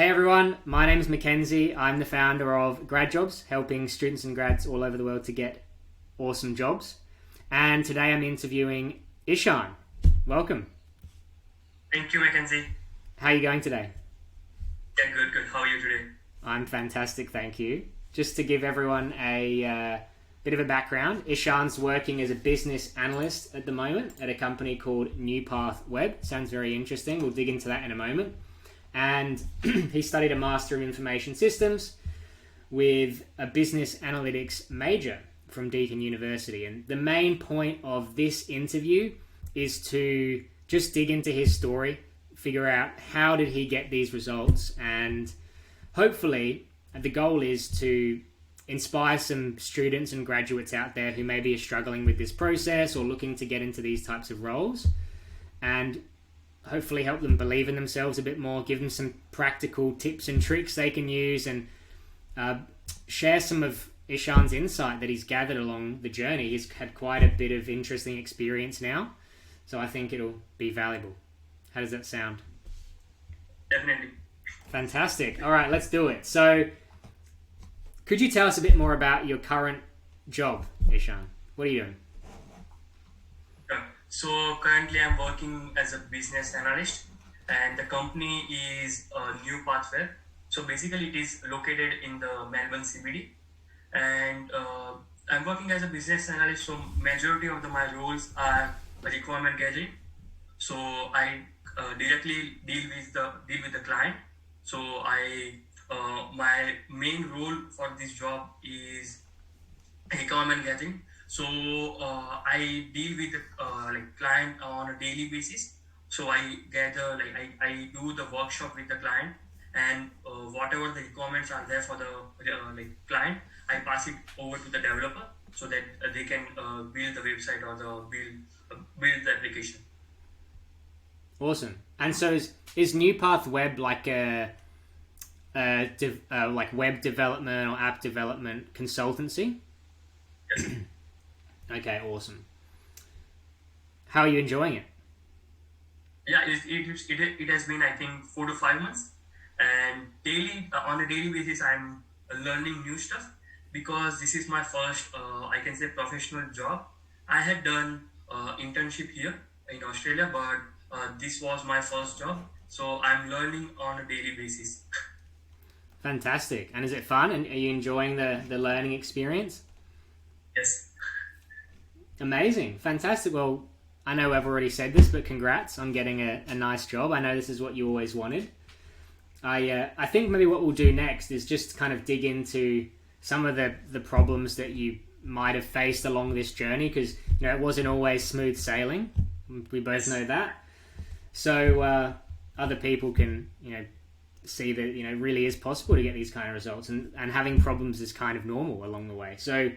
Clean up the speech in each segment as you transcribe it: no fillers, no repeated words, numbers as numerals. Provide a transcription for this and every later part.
Hey everyone, my name is Mackenzie. I'm the founder of Grad Jobs, helping students and grads all over the world to get awesome jobs. And today I'm interviewing Ishan. Welcome. Thank you, Mackenzie. How are you going today? Yeah, good. How are you today? I'm fantastic, thank you. Just to give everyone a bit of a background, Ishan's working as a business analyst at the moment at a company called New Path Web. Sounds very interesting. We'll dig into that in a moment. And he studied a Master of Information Systems with a business analytics major from Deakin University. And the main point of this interview is to just dig into his story, figure out how did he get these results, and hopefully the goal is to inspire some students and graduates out there who maybe are struggling with this process or looking to get into these types of roles, and hopefully help them believe in themselves a bit more, give them some practical tips and tricks they can use, and share some of Ishan's insight that he's gathered along the journey. He's had quite a bit of interesting experience now, so I think it'll be valuable. How does that sound? Definitely. Fantastic. All right, let's do it. So, could you tell us a bit more about your current job, Ishan? What are you doing? So currently I'm working as a business analyst, and the company is New Path Web. So basically it is located in the Melbourne CBD, and I'm working as a business analyst. So majority of my roles are requirement gathering. So I directly deal with the client. So my main role for this job is requirement gathering. So I deal with the client on a daily basis. So I gather, I do the workshop with the client, and whatever the requirements are there for the client, I pass it over to the developer so that they can build the website or build the application. Awesome. And so is New Path Web like like web development or app development consultancy? Yes. Okay, awesome. How are you enjoying it? Yeah, it has been, I think, 4 to 5 months, and on a daily basis I'm learning new stuff, because this is my first I can say professional job. I had done internship here in Australia, but this was my first job, so I'm learning on a daily basis. Fantastic. And is it fun? And are you enjoying the learning experience? Yes. Amazing. Fantastic. Well, I know I've already said this, but congrats on getting a nice job. I know this is what you always wanted. I think maybe what we'll do next is just kind of dig into some of the problems that you might have faced along this journey, because it wasn't always smooth sailing. We both know that. So other people can see that it really is possible to get these kind of results, and having problems is kind of normal along the way. So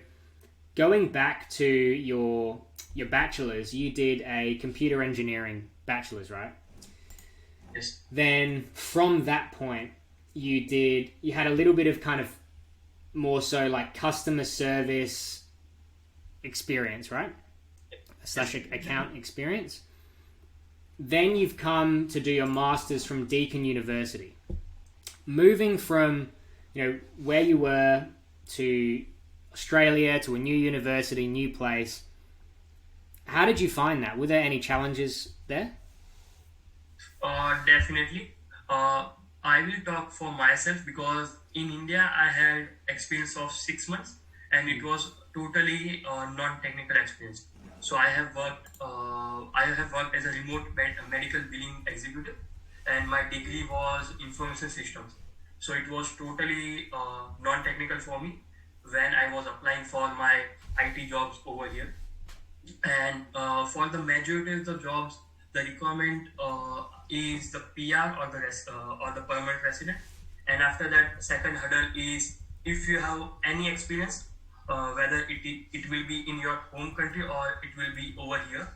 going back to your bachelor's, you did a computer engineering bachelor's, right? Yes. Then from that point, you had a little bit of kind of more so like customer service experience, right? Slash account experience. Then you've come to do your master's from Deakin University. Moving from where you were to Australia to a new university, new place. How did you find that? Were there any challenges there? Definitely. I will talk for myself, because in India I had experience of 6 months, and it was totally non-technical experience. So I have worked as a remote medical billing executive, and my degree was information systems. So it was totally non-technical for me when I was applying for my IT jobs over here. And for the majority of the jobs, the requirement is the PR or or the permanent resident. And after that, second hurdle is if you have any experience, whether it will be in your home country or it will be over here.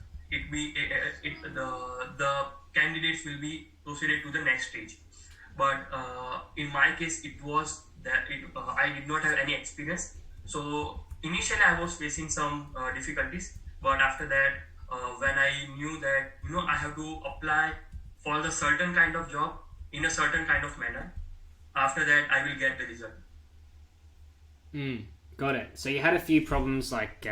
The candidates will be proceeded to the next stage. But in my case, it was that I did not have any experience. So initially, I was facing some difficulties. But after that, when I knew that I have to apply for the certain kind of job in a certain kind of manner, after that I will get the result. Got it. So you had a few problems like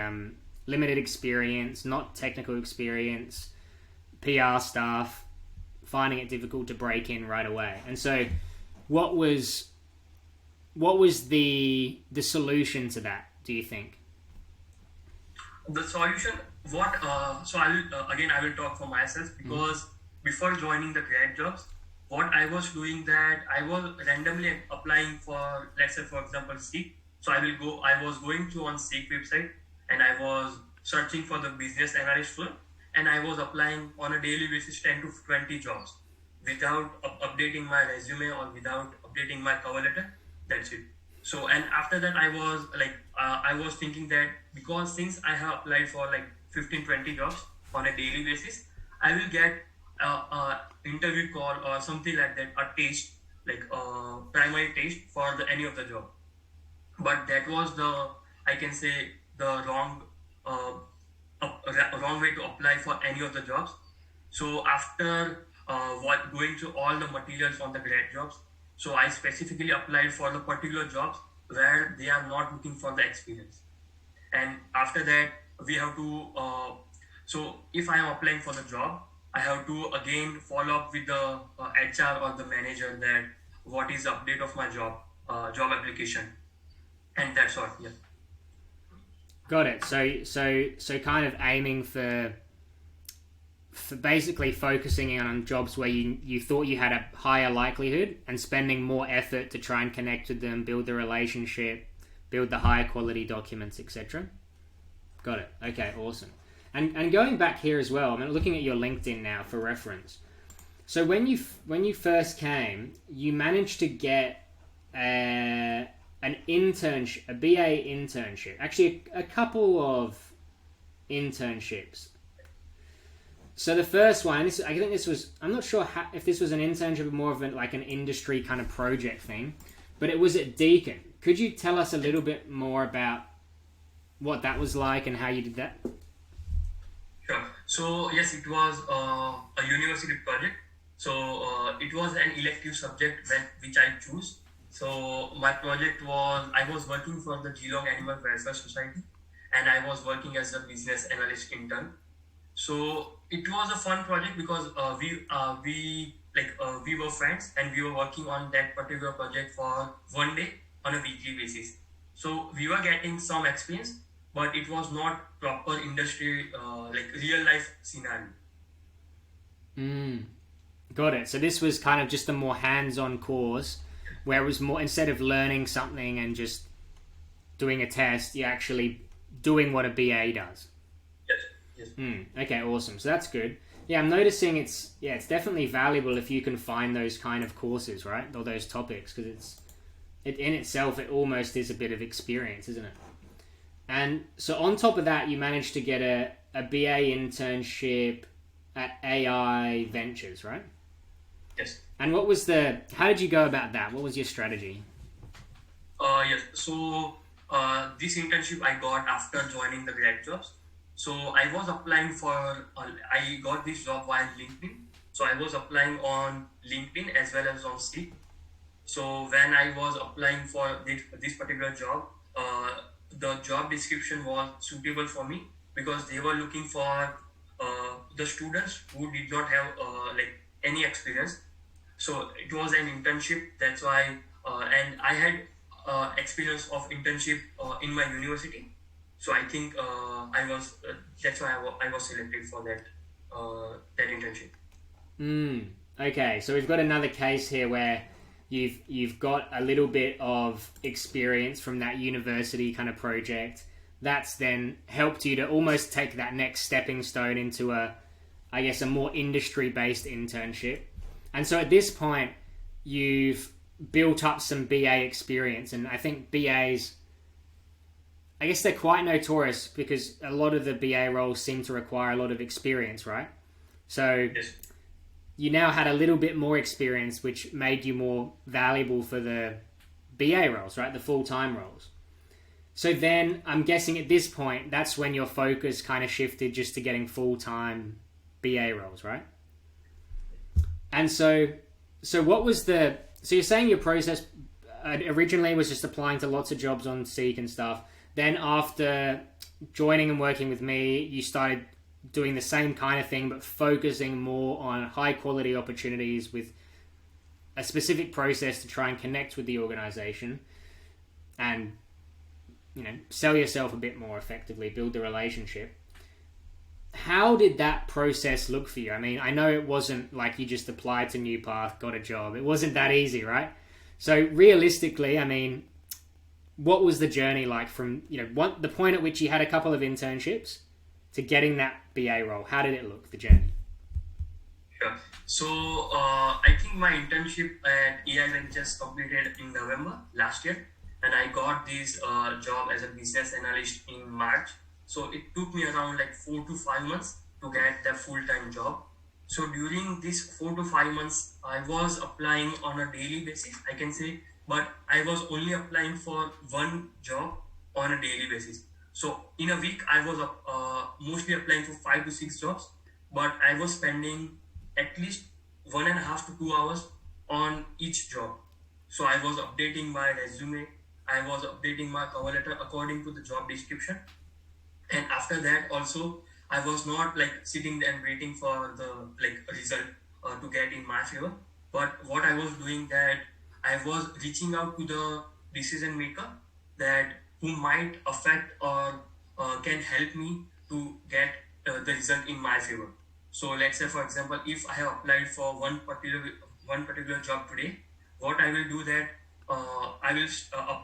limited experience, not technical experience, PR staff, finding it difficult to break in right away. And so what was the solution to that, do you think? The solution, what so I will again I will talk for myself, because before joining the grad jobs, what I was doing, that I was randomly applying for, let's say for example, Seek. So I was going to on Seek website, and I was searching for the business analyst role, and I was applying on a daily basis 10 to 20 jobs without updating my resume or without updating my cover letter. That's it. So, and after that I was like I was thinking that, because since I have applied for like 15-20 jobs on a daily basis, I will get a interview call or something like that, a taste, like a primary taste for any of the job. But that was the, I can say, the uh, wrong way to apply for any of the jobs. So after what going through all the materials on the grad jobs, so I specifically applied for the particular jobs where they are not looking for the experience. And after that, we have to so if I am applying for the job, I have to again follow up with the HR or the manager, that what is the update of my job application, and that's all. Yeah. Got it. So kind of aiming for basically focusing on jobs where you thought you had a higher likelihood, and spending more effort to try and connect with them, build the relationship, build the higher quality documents, etc. Got it. Okay, awesome. And going back here as well, I'm looking at your LinkedIn now for reference. So when you first came, you managed to get an internship, a BA internship, actually a couple of internships. So the first one, I think this was, I'm not sure if this was an internship or more of like an industry kind of project thing, but it was at Deakin. Could you tell us a little bit more about what that was like and how you did that? Sure. So yes, it was a university project. So it was an elective subject which I chose. So my project was, I was working for the Geelong Animal Welfare Society, and I was working as a business analyst intern. So it was a fun project, because we were friends, and we were working on that particular project for one day on a weekly basis. So we were getting some experience, but it was not proper industry like real life scenario. Got it. So this was kind of just a more hands-on course, where it was more, instead of learning something and just doing a test, you're actually doing what a BA does. Yes. Okay, awesome. So that's good. Yeah, I'm noticing it's definitely valuable if you can find those kind of courses, right? Or those topics, because it in itself, it almost is a bit of experience, isn't it? And so on top of that, you managed to get a BA internship at AI Ventures, right? Yes. And how did you go about that? What was your strategy? Yes. So this internship I got after joining the grad jobs. So I was applying for, I got this job via LinkedIn. So I was applying on LinkedIn as well as on Seek. So when I was applying for this particular job, the job description was suitable for me, because they were looking for the students who did not have like any experience. So it was an internship. That's why, and I had experience of internship in my university. So I think I was that's why I was selected for that internship. Okay, so we've got another case here where you've got a little bit of experience from that university kind of project. That's then helped you to almost take that next stepping stone into a more industry-based internship. And so at this point, you've built up some BA experience, and I think BAs, I guess they're quite notorious because a lot of the BA roles seem to require a lot of experience, right? So Yes. you now had a little bit more experience, which made you more valuable for the BA roles, right? The full-time roles. So then I'm guessing at this point, that's when your focus kind of shifted just to getting full-time BA roles, right? And so what was so you're saying your process originally was just applying to lots of jobs on Seek and stuff. Then after joining and working with me, you started doing the same kind of thing, but focusing more on high quality opportunities with a specific process to try and connect with the organization and sell yourself a bit more effectively, build the relationship. How did that process look for you? I mean, I know it wasn't like you just applied to New Path, got a job. It wasn't that easy, right? So realistically, I mean, what was the journey like from the point at which you had a couple of internships to getting that BA role? How did it look, the journey? Sure. So I think my internship at EI Ventures completed in November last year, and I got this job as a business analyst in March. So it took me around like 4 to 5 months to get the full-time job. So during these 4 to 5 months, I was applying on a daily basis, I can say, but I was only applying for one job on a daily basis. So in a week, I was mostly applying for 5 to 6 jobs, but I was spending at least 1.5 to 2 hours on each job. So I was updating my resume, I was updating my cover letter according to the job description, and after that also I was not like sitting there and waiting for the like result to get in my favor, but what I was doing that I was reaching out to the decision maker that who might affect or can help me to get the result in my favor. So let's say for example, if I have applied for one particular job today, what I will do that I will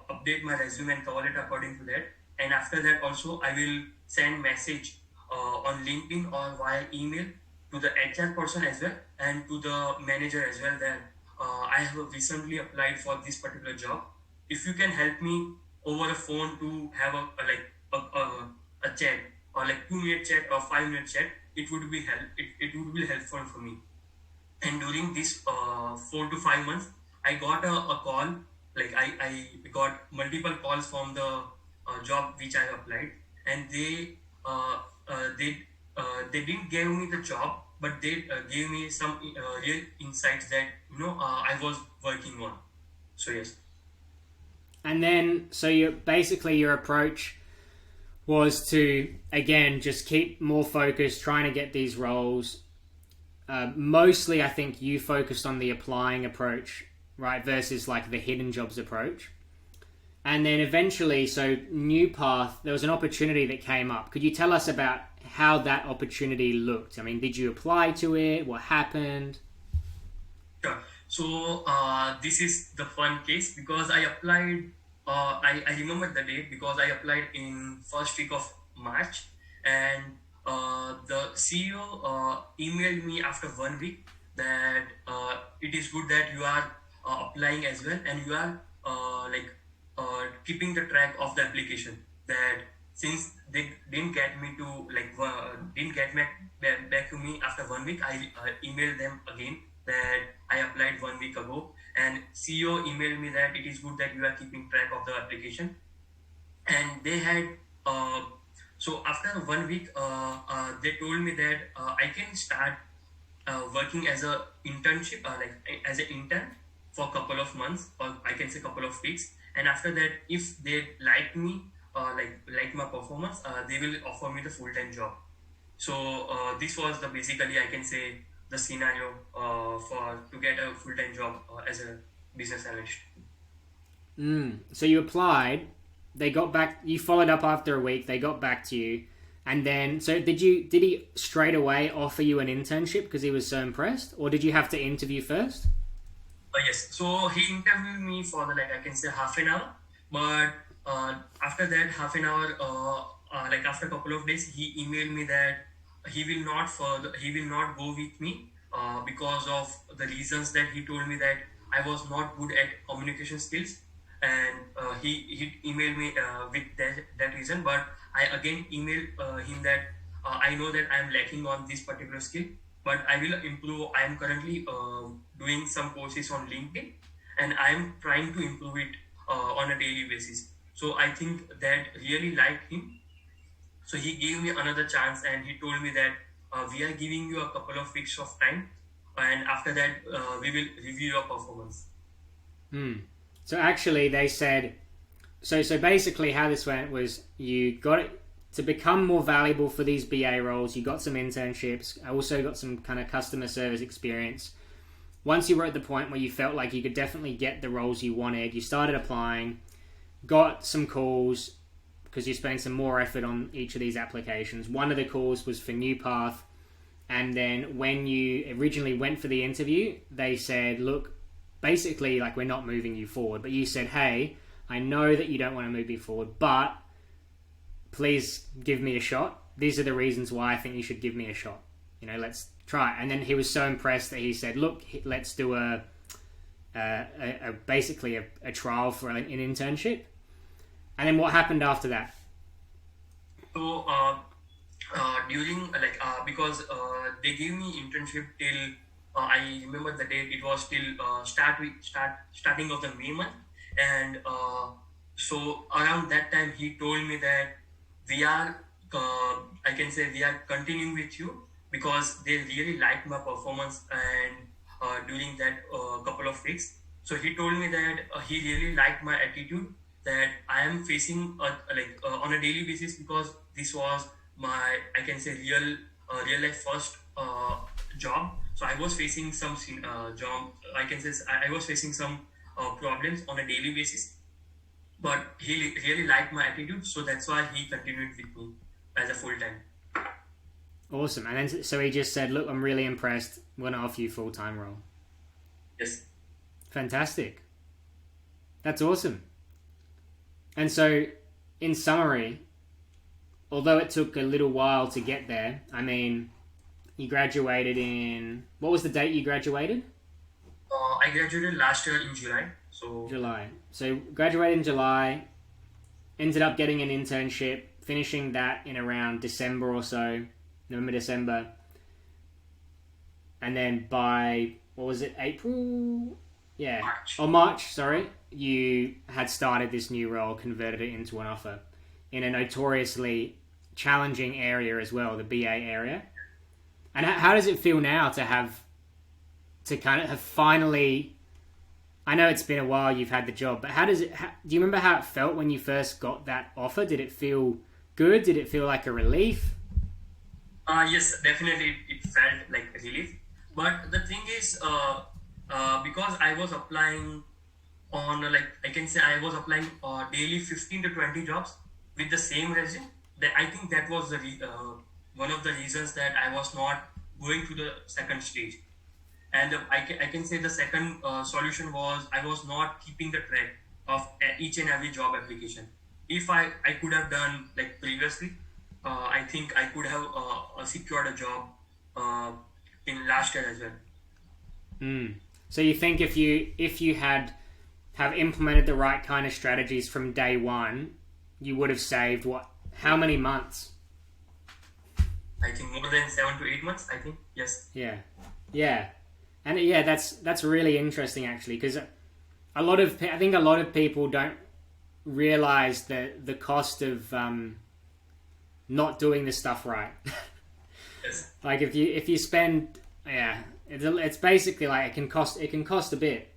update my resume and cover it according to that, and after that also I will send message on LinkedIn or via email to the HR person as well and to the manager as well that I have recently applied for this particular job. If you can help me over the phone to have a chat or like 2 minute chat or 5 minute chat, it would be helpful for me. And during this 4 to 5 months, I got a call. Like I got multiple calls from the job which I applied, and uh, uh, they they didn't give me the job, but they gave me some real insights that I was working on. So yes. And then, so your approach was to again just keep more focused, trying to get these roles. Mostly, I think you focused on the applying approach, right, versus like the hidden jobs approach. And then eventually, so New Path, there was an opportunity that came up. Could you tell us about how that opportunity looked? I mean, did you apply to it? What happened? Sure. So this is the fun case because I applied. I remember the date because I applied in first week of March, and the CEO emailed me after 1 week that it is good that you are applying as well and you are keeping the track of the application. That since they didn't get me to didn't get back to me after 1 week, I emailed them again that I applied 1 week ago, and CEO emailed me that it is good that you are keeping track of the application. And they had so after 1 week, they told me that I can start working as a internship, as an intern for a couple of months, or I can say couple of weeks. And after that, if they like me, like my performance, they will offer me the full time job. So this was the basically I can say the scenario for to get a full time job as a business analyst. So you applied, they got back, you followed up after a week, they got back to you, and then, so did he straight away offer you an internship because he was so impressed, or did you have to interview first? Yes, so he interviewed me for the like I can say half an hour, but after that half an hour, like after a couple of days, he emailed me that he will not go with me because of the reasons that he told me that I was not good at communication skills, and he emailed me with that reason. But I again emailed him that I know that I am lacking on this particular skill, but I will improve. I am currently doing some courses on LinkedIn, and I am trying to improve it on a daily basis. So I think that really liked him. So he gave me another chance, and he told me that we are giving you a couple of weeks of time, and after that we will review your performance. So actually, they said so basically how this went was you got it to become more valuable for these BA roles. You got some internships. I also got some kind of customer service experience. Once you were at the point where you felt like you could definitely get the roles you wanted, you started applying, got some calls because you spent some more effort on each of these applications. One of the calls was for NewPath, and then when you originally went for the interview, they said, look, basically, like, we're not moving you forward. But you said, hey, I know that you don't want to move me forward, but please give me a shot. These are the reasons why I think you should give me a shot. Let's try it. And then he was so impressed that he said, look, let's do basically a trial for an internship. And then what happened after that? So during because they gave me internship till I remember the date. It was till starting of the May month, and so around that time he told me that we are I can say we are continuing with you because they really liked my performance and during that couple of weeks. So he told me that he really liked my attitude that I am facing on a daily basis, because this was my, I can say, real life first job. So I was facing some job. I can say I was facing some problems on a daily basis, but he really liked my attitude, so that's why he continued with me as a full time. Awesome. And then so he just said, look, I'm really impressed. I'm going to offer you full-time role. Yes. Fantastic. That's awesome. And so, in summary, although it took a little while to get there, I mean, you graduated in... What was the date you graduated? I graduated last year in July. July. So, graduated in July, ended up getting an internship, finishing that in around December or so, November, December. And then by, what was it, April? Yeah. March, sorry. You had started this new role, converted it into an offer in a notoriously challenging area as well, the BA area. And how does it feel now to kind of have finally... I know it's been a while you've had the job, but do you remember how it felt when you first got that offer? Did it feel good? Did it feel like a relief? Yes, definitely it felt like a relief. But the thing is, because I was applying on, I can say I was applying daily 15 to 20 jobs with the same resume. I think that was one of the reasons that I was not going to the second stage. And I can say the second solution was I was not keeping the track of each and every job application. If I could have done like previously, I think I could have secured a job in last year as well. So you think if you have implemented the right kind of strategies from day one, you would have saved how many months? I think more than 7 to 8 months, I think. Yes. Yeah. And yeah, that's really interesting actually, because I think a lot of people don't realize the cost of not doing the stuff right. Yes. Like if you spend, it's basically like it can cost a bit.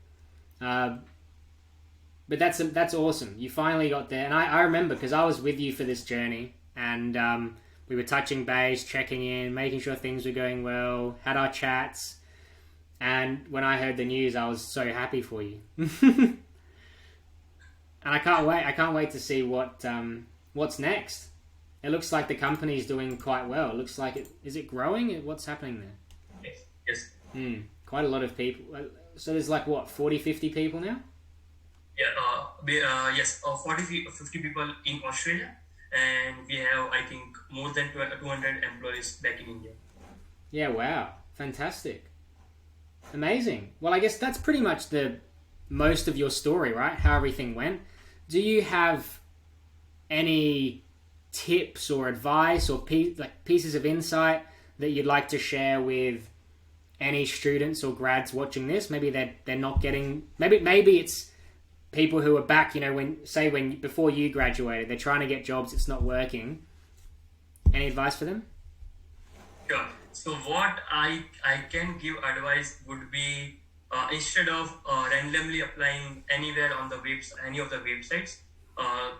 But that's awesome. You finally got there, and I remember because I was with you for this journey, and we were touching base, checking in, making sure things were going well, had our chats, and when I heard the news, I was so happy for you. And I can't wait to see what's next. It looks like the company's doing quite well. It looks like is it growing? What's happening there? Yes. Quite a lot of people. So there's like what, 40, 50 people now? Yeah, yes, 40, 50 people in Australia, and we have, I think, more than 200 employees back in India. Yeah, wow. Fantastic. Amazing. Well, I guess that's pretty much the most of your story, right? How everything went. Do you have any tips or advice or pieces of insight that you'd like to share with any students or grads watching this? Maybe they're not getting... Maybe it's people who are back, before you graduated, they're trying to get jobs, it's not working. Any advice for them? Sure. So what I can give advice would be instead of randomly applying anywhere on the any of the websites, uh,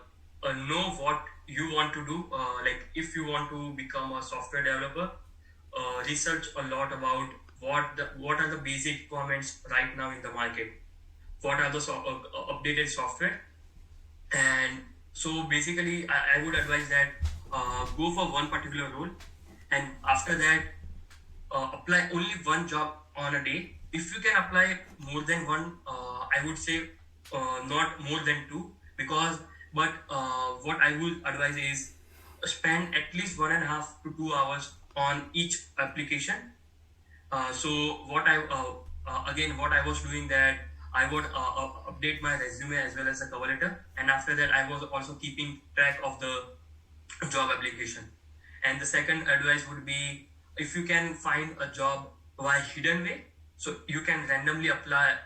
know what you want to do. Like if you want to become a software developer, research a lot about what are the basic requirements right now in the market, what are the updated software. And so basically I would advise that go for one particular role, and after that apply only one job on a day. If you can apply more than one, I would say not more than two, because but what I would advise is spend at least 1.5 to 2 hours on each application. So what I was doing, that I would update my resume as well as the cover letter, and after that I was also keeping track of the job application. And the second advice would be, if you can find a job by hidden way, so you can randomly apply,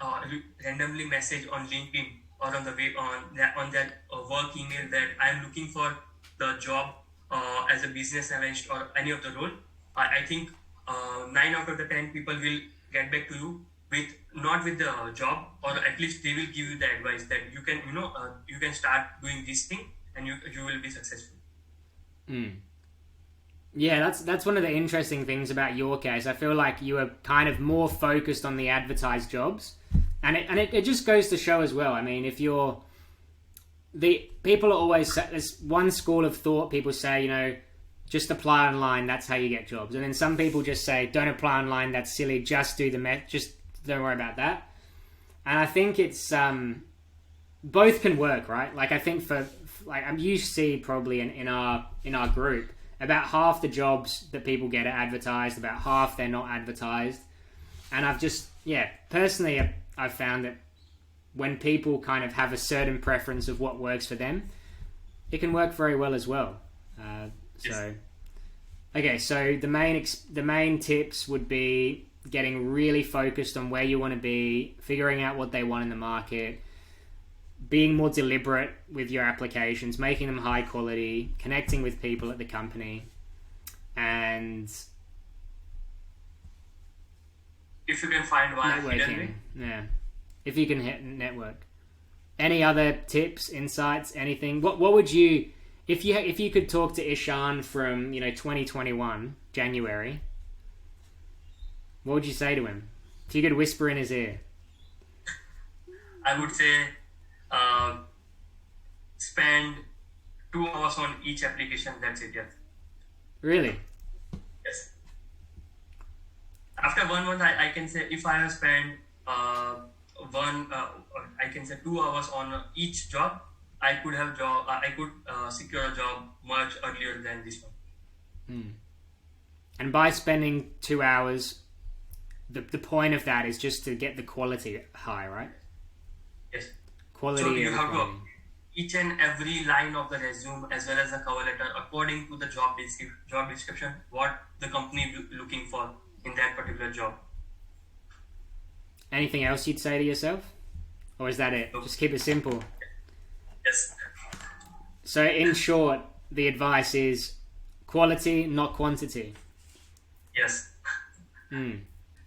randomly message on LinkedIn or on the way on that work email that I am looking for the job as a business analyst or any of the role. I think 9 out of the 10 people will get back to you with not with the job, or at least they will give you the advice that you can you can start doing this thing and you will be successful. Yeah, that's one of the interesting things about your case. I feel like you were kind of more focused on the advertised jobs, and it just goes to show as well. I mean, if you're the people are always, there's one school of thought. People say, just apply online. That's how you get jobs. And then some people just say, don't apply online. That's silly. Just do just don't worry about that. And I think it's both can work, right? Like I think for like you see probably in our group, about half the jobs that people get are advertised, about half they're not advertised. And I've just, personally, I've found that when people kind of have a certain preference of what works for them, it can work very well as well. So the main tips would be getting really focused on where you want to be, figuring out what they want in the market, being more deliberate with your applications, making them high quality, connecting with people at the company, and if you can find one networking. Yeah, if you can network. Any other tips, insights, anything? What would you, if you could talk to Ishan from 2021 January, what would you say to him? If you could whisper in his ear, I would say spend 2 hours on each application. That's it. Yeah. Really? Yes. After 1 month, I can say if I have spent I can say 2 hours on each job, I could secure a job much earlier than this one. And by spending 2 hours, the point of that is just to get the quality high, right? Yes. Quality. So you have to each and every line of the resume as well as the cover letter according to the job description, what the company looking for in that particular job. Anything else you'd say to yourself? Or is that it? Just keep it simple. Yes. So in short, the advice is quality, not quantity. Yes.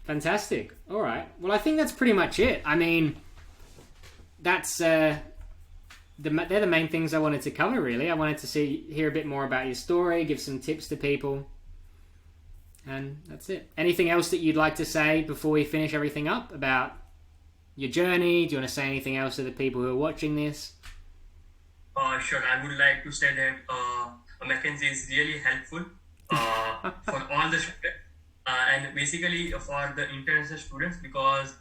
Fantastic. All right. Well, I think that's pretty much it. I mean, that's they're the main things I wanted to cover, really. I wanted to hear a bit more about your story, give some tips to people. And that's it. Anything else that you'd like to say before we finish everything up about your journey? Do you want to say anything else to the people who are watching this? Sure. I would like to say that McKinsey is really helpful for all the students, and basically for the international students, because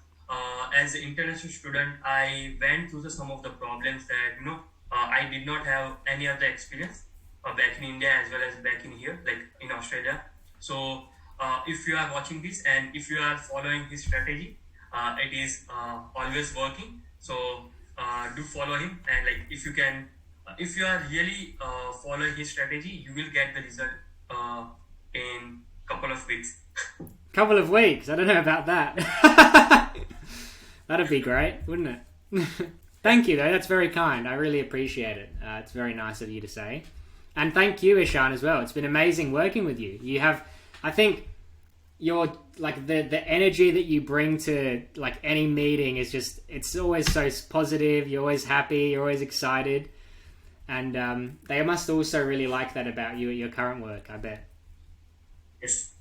as an international student, I went through some of the problems that I did not have any other experience back in India as well as back in here, like in Australia. So if you are watching this and if you are following his strategy, it is always working. So do follow him, and like if you are really following his strategy, you will get the result in couple of weeks. Couple of weeks? I don't know about that. That'd be great, wouldn't it? Thank you, though. That's very kind. I really appreciate it. It's very nice of you to say. And thank you, Ishan, as well. It's been amazing working with you. You have, I think, your like the energy that you bring to like any meeting is just, it's always so positive. You're always happy. You're always excited, and they must also really like that about you at your current work, I bet. Yes.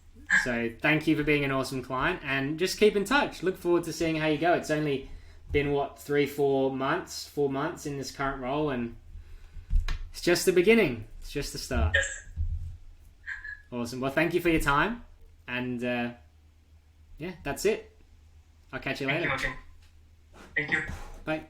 So thank you for being an awesome client, and just keep in touch. Look forward to seeing how you go. It's only been what, 4 months in this current role, and it's just the beginning. It's just the start. Yes. Awesome. Well, thank you for your time, and yeah, that's it. I'll catch you Thank later. you, Martin. Thank you. Bye.